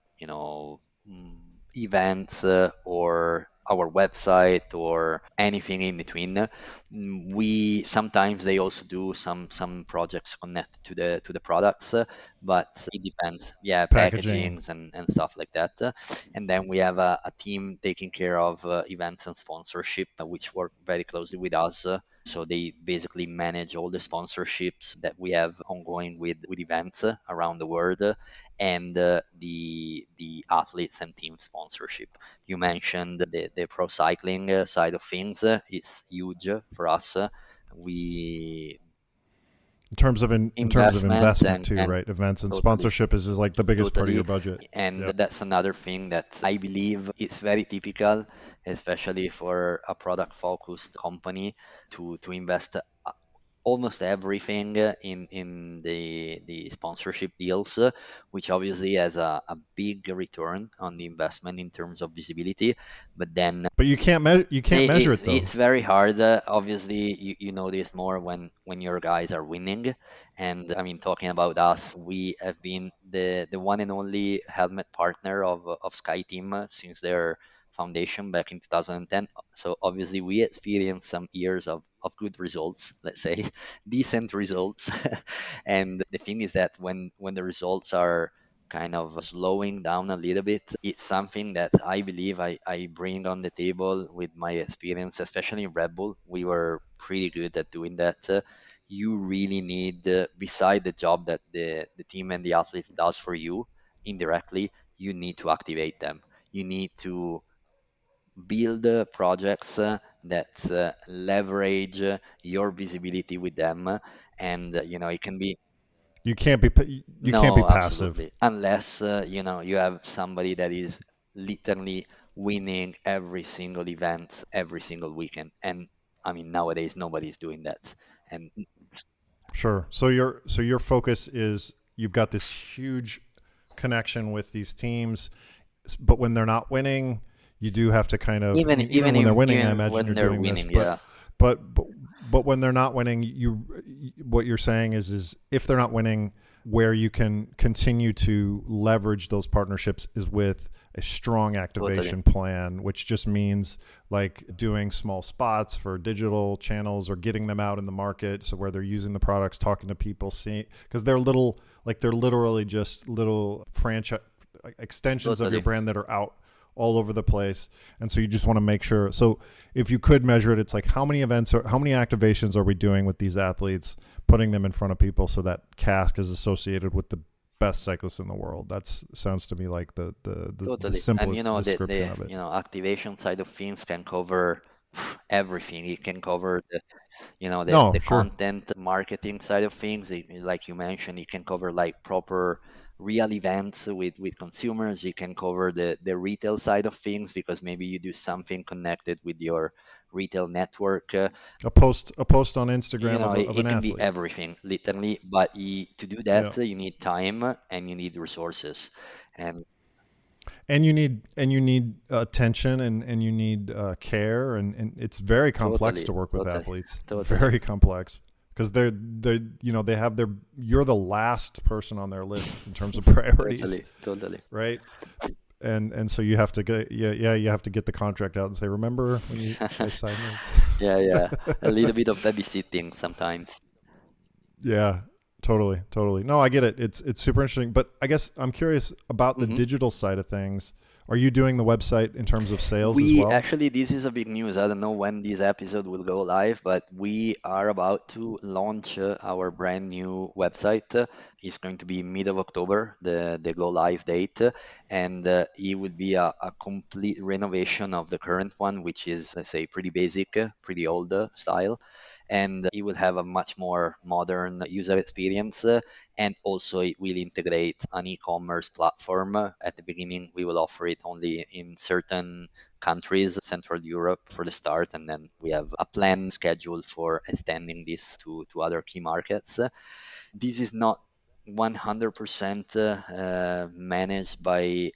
Speaker 2: events or our website or anything in between. We sometimes they also do some projects connected to the products, but it depends. Yeah,
Speaker 1: Packaging.
Speaker 2: packagings and stuff like that. And then we have a team taking care of events and sponsorship, which work very closely with us. So they basically manage all the sponsorships that we have ongoing with events around the world, and the athletes and team sponsorship. You mentioned the pro cycling side of things. It's huge for us. We
Speaker 1: In terms of
Speaker 2: investment
Speaker 1: investment
Speaker 2: and
Speaker 1: too,
Speaker 2: and
Speaker 1: right? Events and
Speaker 2: totally.
Speaker 1: sponsorship is like the biggest part of your
Speaker 2: Totally.
Speaker 1: budget.
Speaker 2: And
Speaker 1: Yep.
Speaker 2: that's another thing that I believe it's very typical, especially for a product focused company, to invest almost everything in the sponsorship deals, which obviously has a big return on the investment in terms of visibility. But then
Speaker 1: But you can't measure it though.
Speaker 2: it's very hard. Obviously, you know this more when your guys are winning. And I mean, talking about us, we have been the one and only helmet partner of Sky Team since their foundation back in 2010. So obviously, we experienced some years of good results, let's say, decent results. And the thing is that when the results are kind of slowing down a little bit, it's something that I believe I bring on the table with my experience, especially in Red Bull. We were pretty good at doing that. You really need, beside the job that the team and the athlete does for you indirectly, you need to activate them. You need to build projects that leverage your visibility with them. And, it can be.
Speaker 1: You can't be
Speaker 2: No,
Speaker 1: passive.
Speaker 2: absolutely. Unless, you have somebody that is literally winning every single event every single weekend. And I mean, nowadays nobody's doing that. And
Speaker 1: Sure. So your focus is you've got this huge connection with these teams, but when they're not winning, you do have to kind of. I
Speaker 2: even
Speaker 1: mean, even
Speaker 2: even
Speaker 1: when they're
Speaker 2: if,
Speaker 1: winning, I
Speaker 2: even
Speaker 1: imagine
Speaker 2: when
Speaker 1: you're
Speaker 2: they're
Speaker 1: doing this.
Speaker 2: winning,
Speaker 1: But
Speaker 2: yeah,
Speaker 1: but but, but when they're not winning, what you're saying is if they're not winning, where you can continue to leverage those partnerships is with a strong
Speaker 2: Totally,
Speaker 1: activation plan, which just means like doing small spots for digital channels or getting them out in the market. So where they're using the products, talking to people, seeing, because they're little, like they're literally just little franchise extensions of your
Speaker 2: totally,
Speaker 1: brand that are out all over the place. And so you just want to make sure. So if you could measure it, it's like how many events or how many activations are we doing with these athletes, putting them in front of people so that Kask is associated with the best cyclists in the world. That sounds to me like the
Speaker 2: totally. And
Speaker 1: simplest
Speaker 2: the
Speaker 1: description of it.
Speaker 2: activation side of things can cover everything. It can cover
Speaker 1: No,
Speaker 2: the
Speaker 1: sure.
Speaker 2: content marketing side of things. Like you mentioned, it can cover like proper real events with consumers. It can cover the retail side of things because maybe you do something connected with your retail network.
Speaker 1: A post on Instagram of
Speaker 2: It
Speaker 1: an
Speaker 2: can be
Speaker 1: athlete.
Speaker 2: everything, literally. But to do
Speaker 1: Yeah.
Speaker 2: that, you need time and you need resources. And
Speaker 1: And you need attention, and you need care, and it's very complex
Speaker 2: totally,
Speaker 1: to work with
Speaker 2: totally,
Speaker 1: athletes.
Speaker 2: totally,
Speaker 1: Very complex because they have their you're the last person on their list in terms of priorities,
Speaker 2: totally, totally.
Speaker 1: right? And so you have to get, you have to get the contract out and say, remember when you guys signed
Speaker 2: Yeah, yeah.
Speaker 1: this?
Speaker 2: A little bit of babysitting sometimes.
Speaker 1: Yeah, totally. No, I get it. It's super interesting. But I guess I'm curious about the
Speaker 2: hmm
Speaker 1: digital side of things. Are you doing the website in terms of sales as
Speaker 2: We
Speaker 1: well?
Speaker 2: actually, this is a big news. I don't know when this episode will go live, but we are about to launch our brand new website. It's going to be mid of October, the go live date, and it would be a complete renovation of the current one, which is, let's say, pretty basic, pretty old style. And it will have a much more modern user experience. And also, it will integrate an e-commerce platform. At the beginning, we will offer it only in certain countries, Central Europe for the start, and then we have a plan scheduled for extending this to other key markets. This is not 100% managed by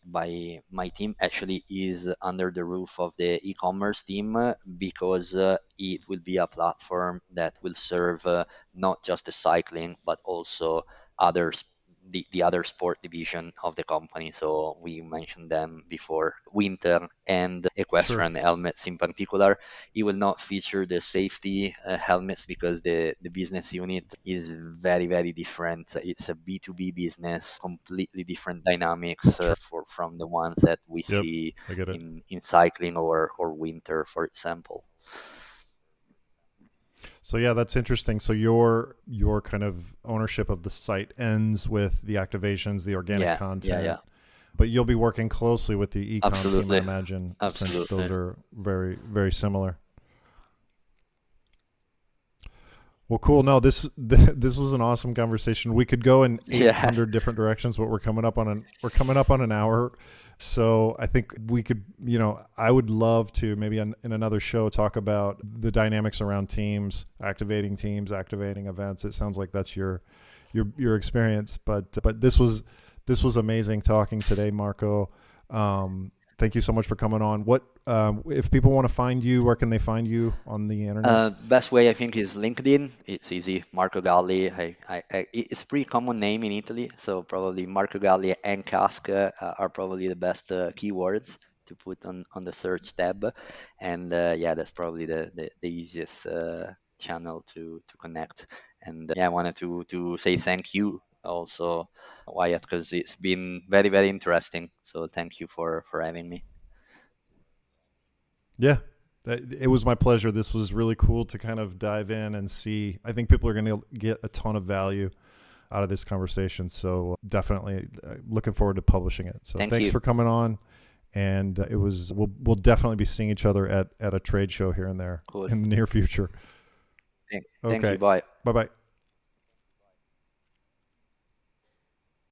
Speaker 2: my team. Actually, is under the roof of the e-commerce team because it will be a platform that will serve not just the cycling but also others. The other sport division of the company. So we mentioned them before, winter and
Speaker 1: Sure.
Speaker 2: equestrian helmets in particular. It will not feature the safety helmets because the business unit is very, very different. It's a B2B business, completely different dynamics
Speaker 1: Sure.
Speaker 2: from the ones that we
Speaker 1: Yep.
Speaker 2: see
Speaker 1: I get it.
Speaker 2: in cycling or winter, for example.
Speaker 1: So yeah, that's interesting. So your kind of ownership of the site ends with the activations, the organic
Speaker 2: Yeah, yeah, yeah.
Speaker 1: content, but you'll be working closely with the ecom team, I
Speaker 2: Absolutely,
Speaker 1: imagine, since those
Speaker 2: absolutely.
Speaker 1: are very similar. Well, cool. No, this was an awesome conversation. We could go in
Speaker 2: Yeah,
Speaker 1: 800 different directions, but we're coming up on an hour. So I think we could, I would love to maybe in another show talk about the dynamics around teams, activating events. It sounds like that's your experience, but this was amazing talking today, Marco. Thank you so much for coming on. What if people want to find you? Where can they find you on the internet?
Speaker 2: Best way I think is LinkedIn. It's easy. Marco Galli. It's a pretty common name in Italy, so probably Marco Galli and Kask are probably the best keywords to put on the search tab. And yeah, that's probably the easiest channel to connect. And yeah, I wanted to say thank you also, Wyatt, because it's been very, very interesting. So thank you for having me.
Speaker 1: Yeah, it was my pleasure. This was really cool to kind of dive in and see. I think people are going to get a ton of value out of this conversation. So definitely looking forward to publishing it. So
Speaker 2: Thank
Speaker 1: thanks
Speaker 2: you.
Speaker 1: for coming on. And we'll definitely be seeing each other at a trade show here and there
Speaker 2: Cool.
Speaker 1: in the near future.
Speaker 2: Thank you.
Speaker 1: Okay.
Speaker 2: Bye.
Speaker 1: Bye bye.